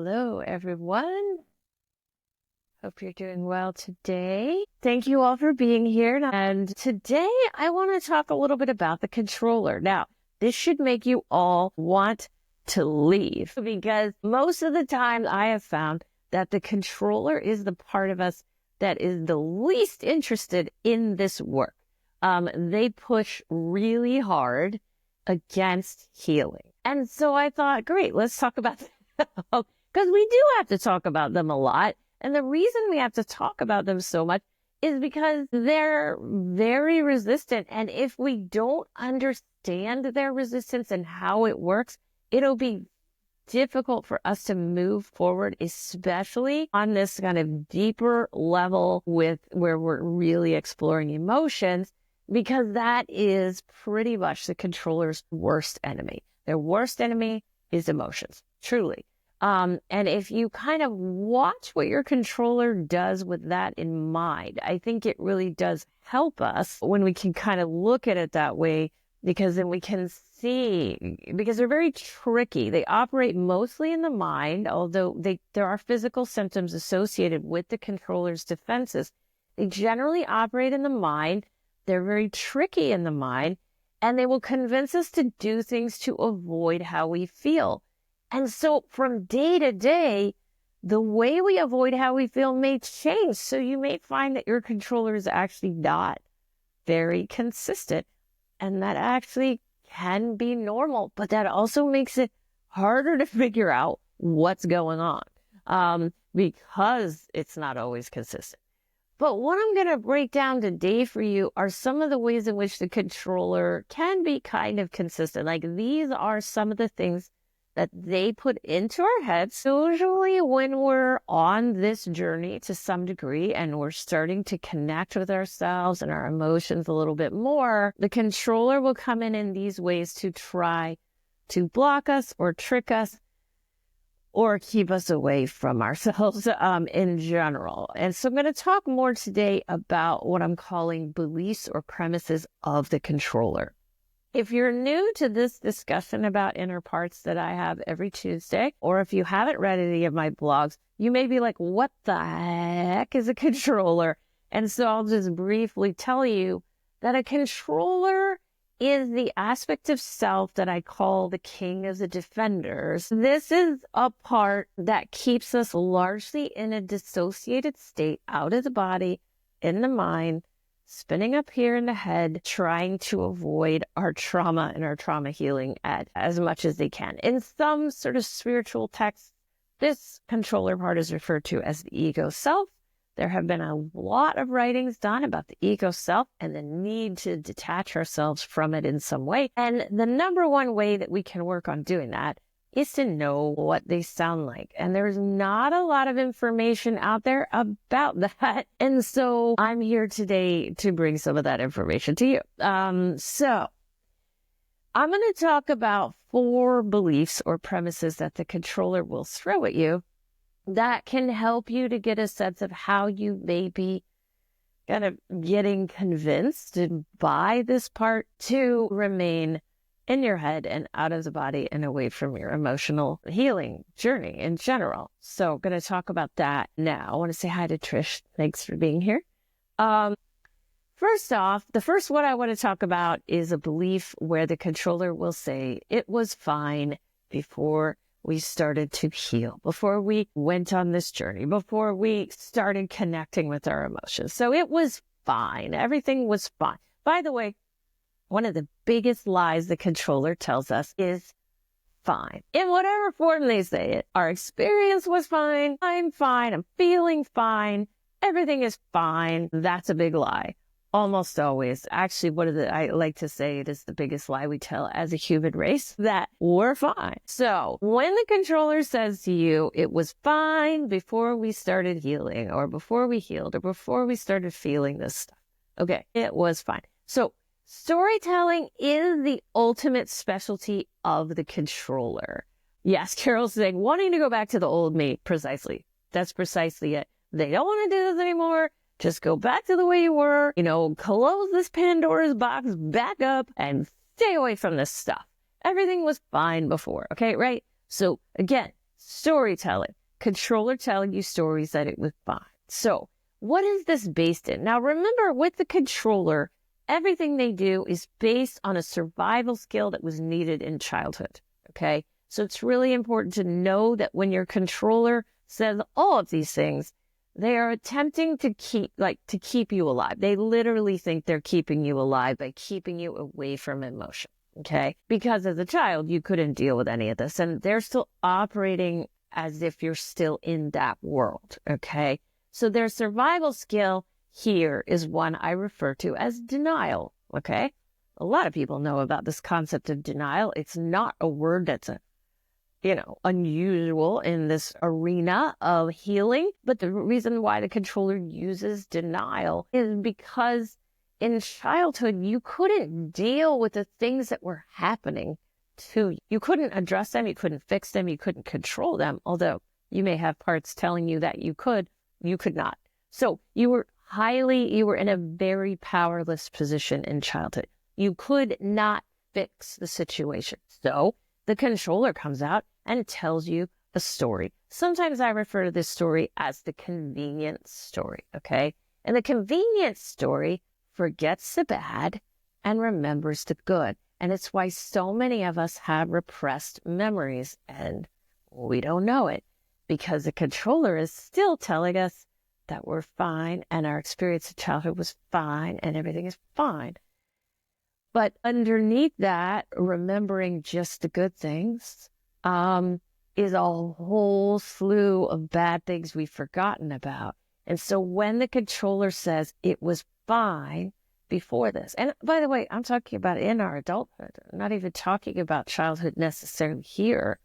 Hello, everyone. Hope you're doing well today. Thank you all for being here. And today I want to talk a little bit about the controller. Now, this should make you all want to leave because most of the time I have found that the controller is the part of us that is the least interested in this work. They push really hard against healing. And so I thought, great, let's talk about that. Because we do have to talk about them a lot. And the reason we have to talk about them so much is because they're very resistant. And if we don't understand their resistance and how it works, it'll be difficult for us to move forward, especially on this kind of deeper level with where we're really exploring emotions, because that is pretty much the controller's worst enemy. Their worst enemy is emotions, truly. And if you kind of watch what your controller does with that in mind, I think it really does help us when we can kind of look at it that way, because then we can see, because they're very tricky. They operate mostly in the mind, although there are physical symptoms associated with the controller's defenses. They generally operate in the mind. They're very tricky in the mind, and they will convince us to do things to avoid how we feel. And so from day to day, the way we avoid how we feel may change. So you may find that your controller is actually not very consistent, and that actually can be normal, but that also makes it harder to figure out what's going on because it's not always consistent. But what I'm going to break down today for you are some of the ways in which the controller can be kind of consistent. Like, these are some of the things that they put into our heads. Usually when we're on this journey to some degree and we're starting to connect with ourselves and our emotions a little bit more, the controller will come in these ways to try to block us or trick us or keep us away from ourselves in general. And so I'm going to talk more today about what I'm calling beliefs or premises of the controller. If you're new to this discussion about inner parts that I have every Tuesday, or if you haven't read any of my blogs, you may be like, what the heck is a controller? And so I'll just briefly tell you that a controller is the aspect of self that I call the king of the defenders. This is a part that keeps us largely in a dissociated state, out of the body, in the mind, spinning up here in the head, trying to avoid our trauma and our trauma healing as much as they can. In some sort of spiritual texts, this controller part is referred to as the ego self. There have been a lot of writings done about the ego self and the need to detach ourselves from it in some way. And the number one way that we can work on doing that is to know what they sound like. And there's not a lot of information out there about that. And so I'm here today to bring some of that information to you. So I'm going to talk about 4 beliefs or premises that the controller will throw at you that can help you to get a sense of how you may be kind of getting convinced by this part to remain in your head and out of the body and away from your emotional healing journey in general. So I'm going to talk about that now. I want to say hi to Trish. Thanks for being here. First off, the first one I want to talk about is a belief where the controller will say it was fine before we started to heal, before we went on this journey, before we started connecting with our emotions. So it was fine. Everything was fine. By the way, one of the biggest lies the controller tells us is fine. In whatever form they say it. Our experience was fine. I'm fine. I'm feeling fine. Everything is fine. That's a big lie. Almost always. Actually, I like to say it is the biggest lie we tell as a human race, that we're fine. So when the controller says to you, it was fine before we started healing, or before we healed, or before we started feeling this stuff. Okay, it was fine. So storytelling is the ultimate specialty of the controller. Yes, Carol's saying, wanting to go back to the old me. Precisely. That's precisely it. They don't want to do this anymore. Just go back to the way you were, close this Pandora's box back up and stay away from this stuff. Everything was fine before. Okay, right? So again, Storytelling. Controller telling you stories that it was fine. So what is this based in? Now, remember, with the controller, everything they do is based on a survival skill that was needed in childhood. Okay. So it's really important to know that when your controller says all of these things, they are attempting to keep you alive. They literally think they're keeping you alive by keeping you away from emotion. Okay. Because as a child, you couldn't deal with any of this, and they're still operating as if you're still in that world. Okay. So their survival skill here is one I refer to as denial. Okay. A lot of people know about this concept of denial. It's not a word that's unusual in this arena of healing. But the reason why the controller uses denial is because in childhood, you couldn't deal with the things that were happening to you. You couldn't address them. You couldn't fix them. You couldn't control them. Although you may have parts telling you that you could not. So you were in a very powerless position in childhood. You could not fix the situation. So the controller comes out and tells you a story. Sometimes I refer to this story as the convenience story, okay? And the convenience story forgets the bad and remembers the good. And it's why so many of us have repressed memories and we don't know it because the controller is still telling us that we're fine and our experience of childhood was fine and everything is fine. But underneath that, remembering just the good things, is a whole slew of bad things we've forgotten about. And so when the controller says it was fine before this, and by the way, I'm talking about in our adulthood, I'm not even talking about childhood necessarily here,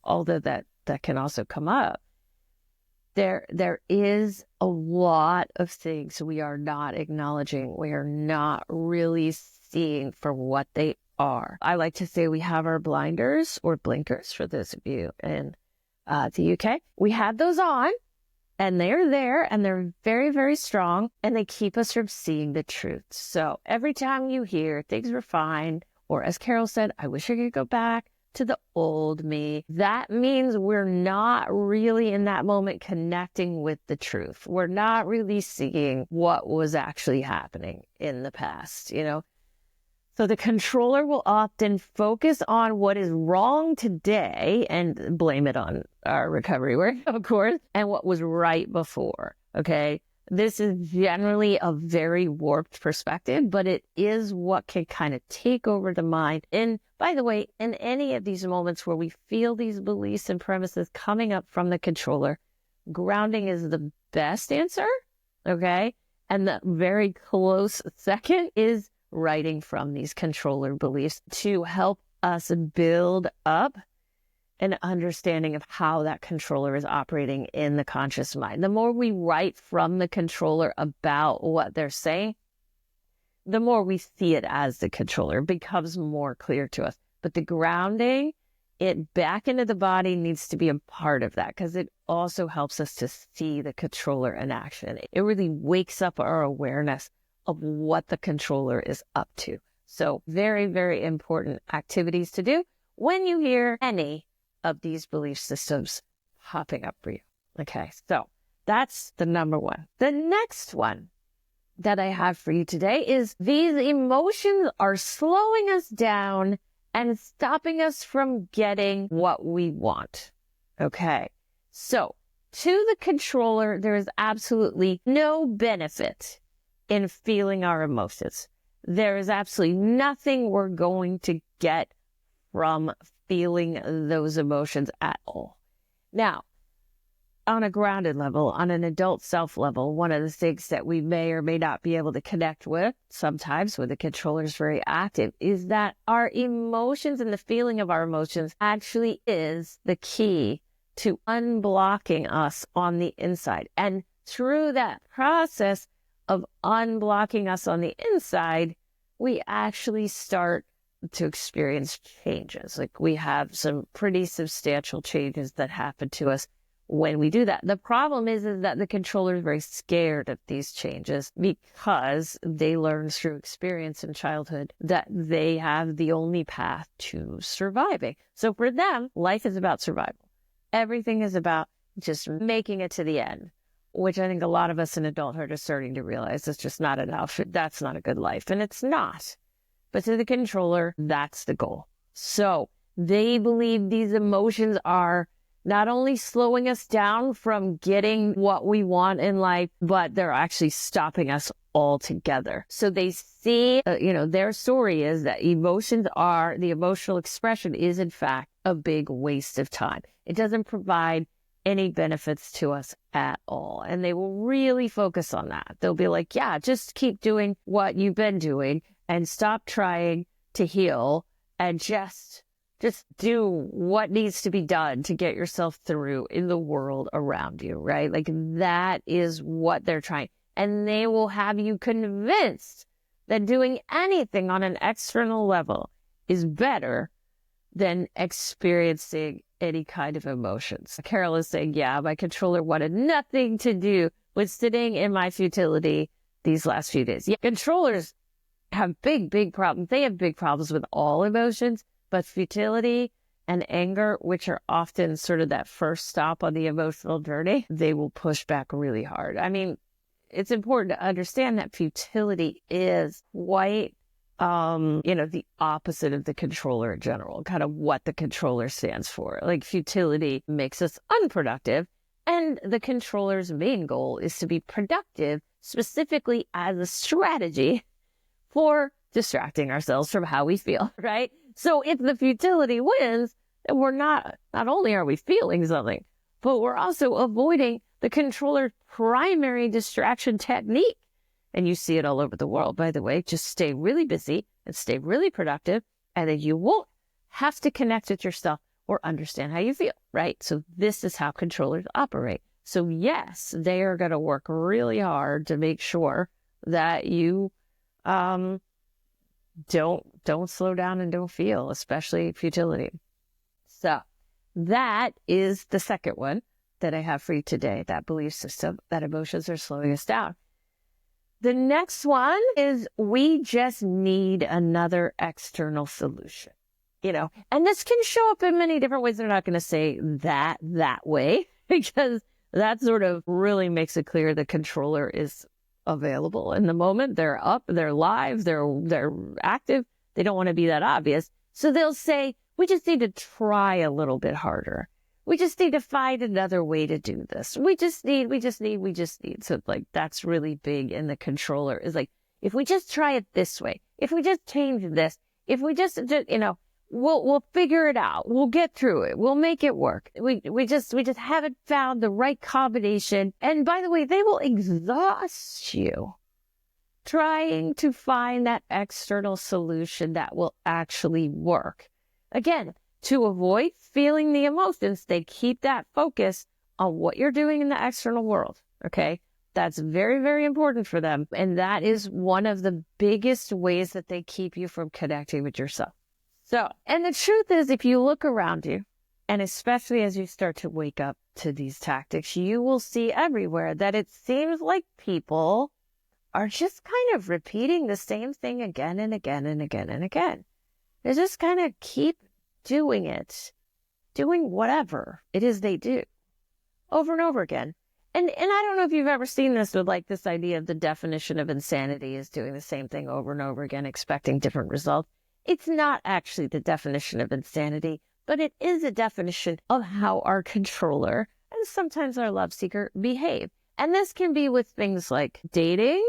although that can also come up. There is a lot of things we are not acknowledging. We are not really seeing for what they are. I like to say we have our blinders or blinkers for those of you in the UK. We have those on and they're there and they're very, very strong and they keep us from seeing the truth. So every time you hear things were fine, or as Carol said, I wish I could go back to the old me, that means we're not really in that moment connecting with the truth. We're not really seeing what was actually happening in the past, So the controller will often focus on what is wrong today and blame it on our recovery work, of course, and what was right before. Okay. This is generally a very warped perspective, but it is what can kind of take over the mind. And by the way, in any of these moments where we feel these beliefs and premises coming up from the controller, grounding is the best answer. Okay. And the very close second is writing from these controller beliefs to help us build up an understanding of how that controller is operating in the conscious mind. The more we write from the controller about what they're saying, the more we see it as the controller. It becomes more clear to us. But the grounding it back into the body needs to be a part of that because it also helps us to see the controller in action. It really wakes up our awareness of what the controller is up to. So very, very important activities to do when you hear any of these belief systems popping up for you. Okay, so that's the number one. The next one that I have for you today is these emotions are slowing us down and stopping us from getting what we want. Okay, so to the controller, there is absolutely no benefit in feeling our emotions. There is absolutely nothing we're going to get from feeling those emotions at all. Now, on a grounded level, on an adult self level, one of the things that we may or may not be able to connect with sometimes when the controller is very active is that our emotions and the feeling of our emotions actually is the key to unblocking us on the inside. And through that process of unblocking us on the inside, we actually start to experience changes. Like we have some pretty substantial changes that happen to us when we do that. The problem is that the controller is very scared of these changes because they learn through experience in childhood that they have the only path to surviving. So for them, life is about survival. Everything is about just making it to the end, which I think a lot of us in adulthood are starting to realize it's just not enough. That's not a good life. And it's not. But to the controller, that's the goal. So they believe these emotions are not only slowing us down from getting what we want in life, but they're actually stopping us altogether. So they see, their story is that the emotional expression is in fact a big waste of time. It doesn't provide any benefits to us at all. And they will really focus on that. They'll be like, yeah, just keep doing what you've been doing and stop trying to heal and just do what needs to be done to get yourself through in the world around you, right? Like that is what they're trying. And they will have you convinced that doing anything on an external level is better than experiencing any kind of emotions. Carol is saying, yeah, my controller wanted nothing to do with sitting in my futility these last few days. Yeah, controllers have big problems. They have big problems with all emotions, but futility and anger, which are often sort of that first stop on the emotional journey, they will push back really hard. I mean, it's important to understand that futility is quite, the opposite of the controller in general, kind of what the controller stands for. Like futility makes us unproductive, and the controller's main goal is to be productive, specifically as a strategy for distracting ourselves from how we feel, right? So if the futility wins, then we're not only are we feeling something, but we're also avoiding the controller's primary distraction technique. And you see it all over the world, by the way. Just stay really busy and stay really productive, and then you won't have to connect with yourself or understand how you feel, right? So this is how controllers operate. So yes, they are going to work really hard to make sure that you don't slow down and don't feel, especially futility. So that is the second one that I have for you today, that belief system that emotions are slowing us down. The next one is we just need another external solution, and this can show up in many different ways. They're not going to say that way because that sort of really makes it clear the controller is available in the moment. They're up, they're live, they're active. They don't want to be that obvious. So they'll say, we just need to try a little bit harder. We just need to find another way to do this. We just need. So like, that's really big in the controller is like, if we just try it this way, if we just change this, if we just, we'll figure it out. We'll get through it. We'll make it work. We just haven't found the right combination. And by the way, they will exhaust you trying to find that external solution that will actually work. Again, to avoid feeling the emotions, they keep that focus on what you're doing in the external world. Okay. That's very, very important for them. And that is one of the biggest ways that they keep you from connecting with yourself. So, and the truth is, if you look around you, and especially as you start to wake up to these tactics, you will see everywhere that it seems like people are just kind of repeating the same thing again and again and again and again. They just kind of keep doing it, doing whatever it is they do over and over again. And I don't know if you've ever seen this with like this idea of the definition of insanity is doing the same thing over and over again, expecting different results. It's not actually the definition of insanity, but it is a definition of how our controller and sometimes our love seeker behave. And this can be with things like dating,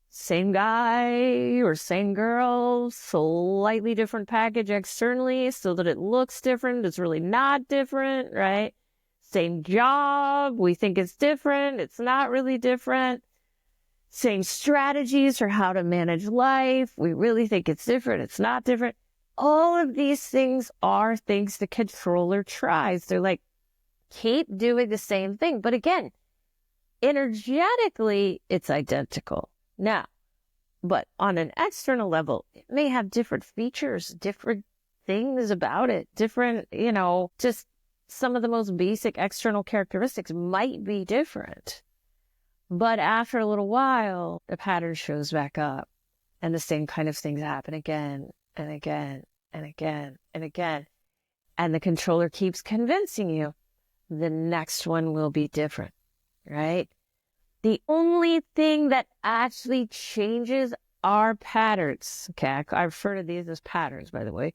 same guy or same girl, slightly different package externally so that it looks different. It's really not different, right? Same job. We think it's different. It's not really different. Same strategies for how to manage life. We really think it's different. It's not different. All of these things are things the controller tries. They're like, keep doing the same thing. But again, energetically, it's identical. Now, but on an external level, it may have different features, different things about it, different, just some of the most basic external characteristics might be different. But after a little while, the pattern shows back up and the same kind of things happen again and again and again and again. And the controller keeps convincing you the next one will be different, right? The only thing that actually changes our patterns, okay, I refer to these as patterns, by the way.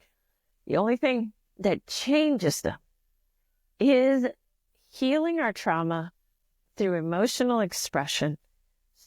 The only thing that changes them is healing our trauma through emotional expression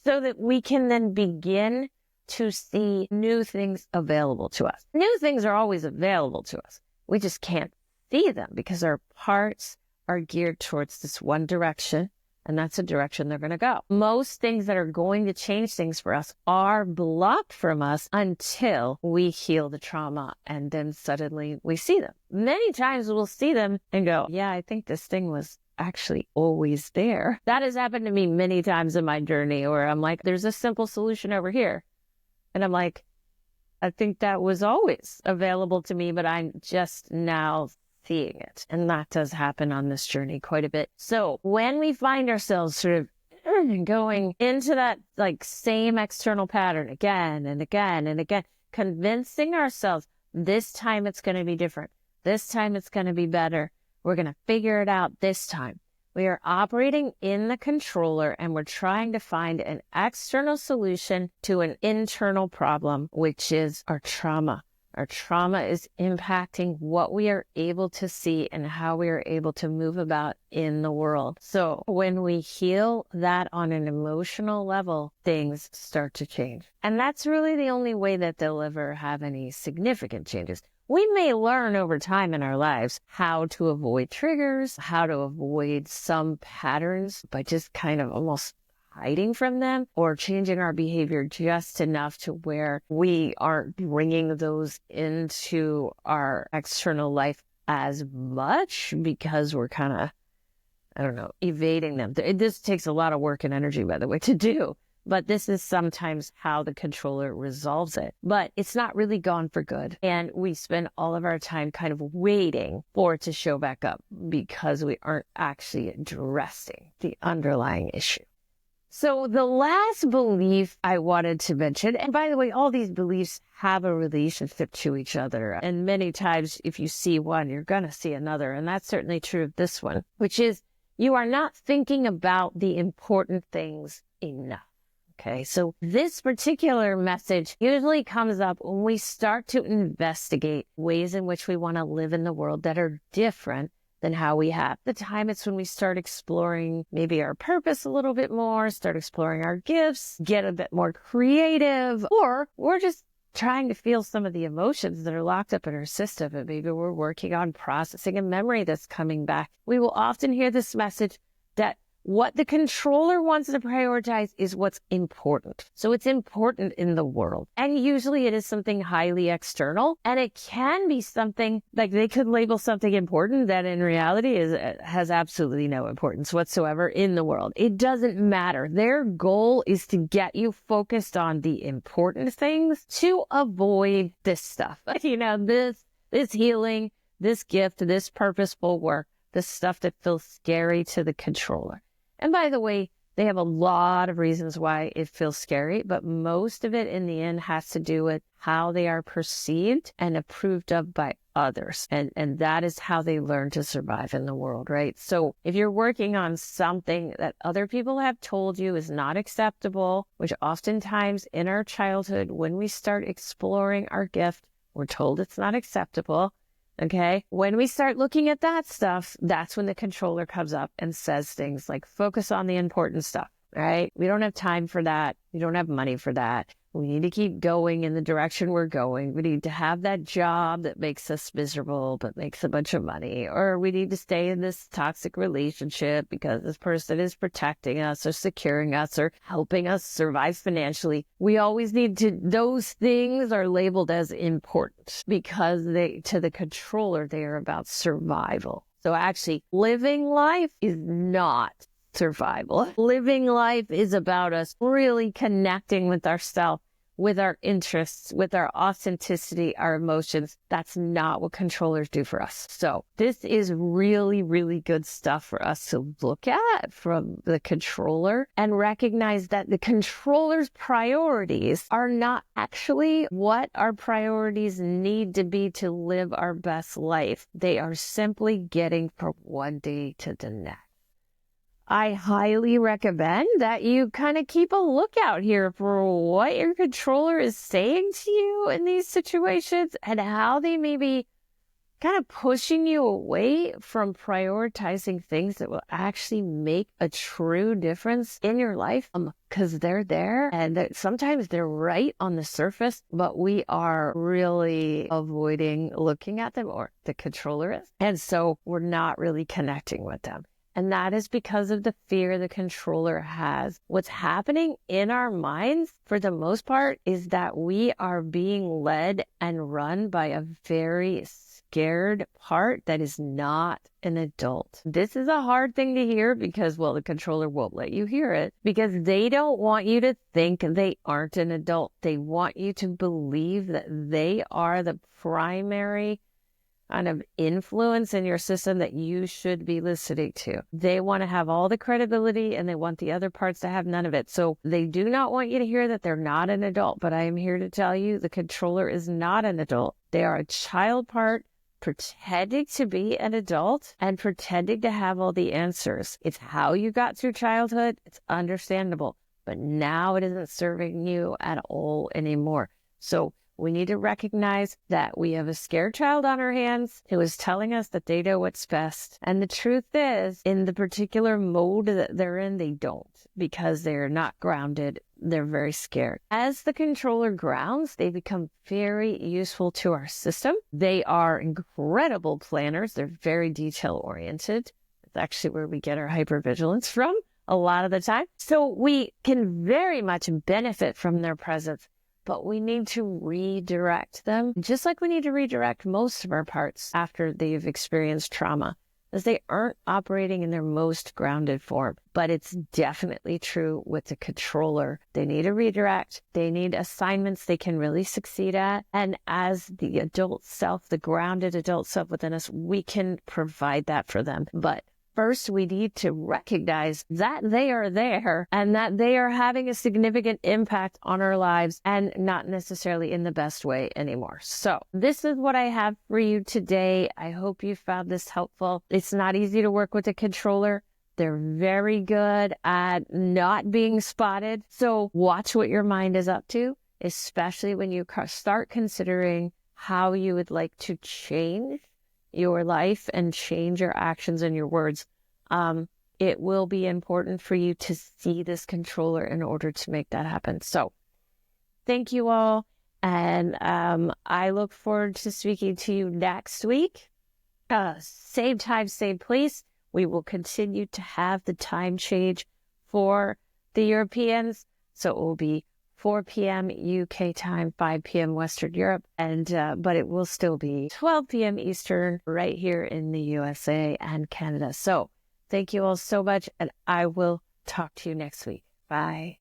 so that we can then begin to see new things available to us. New things are always available to us. We just can't see them because our parts are geared towards this one direction, and that's the direction they're going to go. Most things that are going to change things for us are blocked from us until we heal the trauma, and then suddenly we see them. Many times we'll see them and go, yeah, I think this thing was actually always there. That has happened to me many times in my journey where I'm like, there's a simple solution over here. And I'm like, I think that was always available to me, but I'm just now seeing it. And that does happen on this journey quite a bit. So when we find ourselves sort of going into that like same external pattern again and again and again, convincing ourselves this time it's going to be different. This time it's going to be better. We're going to figure it out this time. We are operating in the controller and we're trying to find an external solution to an internal problem, which is our trauma. Our trauma is impacting what we are able to see and how we are able to move about in the world. So when we heal that on an emotional level, things start to change. And that's really the only way that they'll ever have any significant changes. We may learn over time in our lives how to avoid triggers, how to avoid some patterns by just kind of almost hiding from them or changing our behavior just enough to where we aren't bringing those into our external life as much because we're kind of, I don't know, evading them. This takes a lot of work and energy, by the way, to do. But this is sometimes how the controller resolves it. But it's not really gone for good. And we spend all of our time kind of waiting for it to show back up because we aren't actually addressing the underlying issue. So the last belief I wanted to mention, and by the way, all these beliefs have a relationship to each other. And many times if you see one, you're going to see another. And that's certainly true of this one, which is you are not thinking about the important things enough. Okay, so this particular message usually comes up when we start to investigate ways in which we want to live in the world that are different than how we have. The time it's when we start exploring maybe our purpose a little bit more, start exploring our gifts, get a bit more creative, or we're just trying to feel some of the emotions that are locked up in our system, and maybe we're working on processing a memory that's coming back. We will often hear this message that what the controller wants to prioritize is what's important. So it's important in the world. And usually it is something highly external. And it can be something like they could label something important that in reality has absolutely no importance whatsoever in the world. It doesn't matter. Their goal is to get you focused on the important things to avoid this stuff. You know, this healing, this gift, this purposeful work, this stuff that feels scary to the controller. And by the way, they have a lot of reasons why it feels scary, but most of it in the end has to do with how they are perceived and approved of by others. And that is how they learn to survive in the world, right? So if you're working on something that other people have told you is not acceptable, which oftentimes in our childhood, when we start exploring our gift, we're told it's not acceptable. Okay. When we start looking at that stuff, that's when the controller comes up and says things like focus on the important stuff, right? We don't have time for that. We don't have money for that. We need to keep going in the direction we're going. We need to have that job that makes us miserable, but makes a bunch of money. Or we need to stay in this toxic relationship because this person is protecting us or securing us or helping us survive financially. We always need to, those things are labeled as important because to the controller, they are about survival. So actually living life is not survival. Living life is about us really connecting with ourselves, with our interests, with our authenticity, our emotions. That's not what controllers do for us. So this is really, really good stuff for us to look at from the controller and recognize that the controller's priorities are not actually what our priorities need to be to live our best life. They are simply getting from one day to the next. I highly recommend that you kind of keep a lookout here for what your controller is saying to you in these situations and how they may be kind of pushing you away from prioritizing things that will actually make a true difference in your life, because they're there and that sometimes they're right on the surface, but we are really avoiding looking at them, or the controller is. And so we're not really connecting with them. And that is because of the fear the controller has. What's happening in our minds, for the most part, is that we are being led and run by a very scared part that is not an adult. This is a hard thing to hear because, well, the controller won't let you hear it because they don't want you to think they aren't an adult. They want you to believe that they are the primary kind of influence in your system that you should be listening to. They want to have all the credibility and they want the other parts to have none of it. So they do not want you to hear that they're not an adult, but I am here to tell you the controller is not an adult. They are a child part pretending to be an adult and pretending to have all the answers. It's how you got through childhood. It's understandable, but now it isn't serving you at all anymore. So we need to recognize that we have a scared child on our hands who is telling us that they know what's best. And the truth is, in the particular mode that they're in, they don't, because they're not grounded. They're very scared. As the controller grounds, they become very useful to our system. They are incredible planners. They're very detail oriented. It's actually where we get our hypervigilance from a lot of the time. So we can very much benefit from their presence. But we need to redirect them, just like we need to redirect most of our parts after they've experienced trauma, as they aren't operating in their most grounded form. But it's definitely true with the controller. They need a redirect. They need assignments they can really succeed at. And as the adult self, the grounded adult self within us, we can provide that for them. But first, we need to recognize that they are there and that they are having a significant impact on our lives and not necessarily in the best way anymore. So this is what I have for you today. I hope you found this helpful. It's not easy to work with a controller. They're very good at not being spotted. So watch what your mind is up to, especially when you start considering how you would like to change your life and change your actions and your words. It will be important for you to see this controller in order to make that happen. So thank you all. And I look forward to speaking to you next week. Same time, same place. We will continue to have the time change for the Europeans. So it will be 4 p.m. UK time, 5 p.m. Western Europe, and but it will still be 12 p.m. Eastern right here in the USA and Canada. So thank you all so much, and I will talk to you next week. Bye.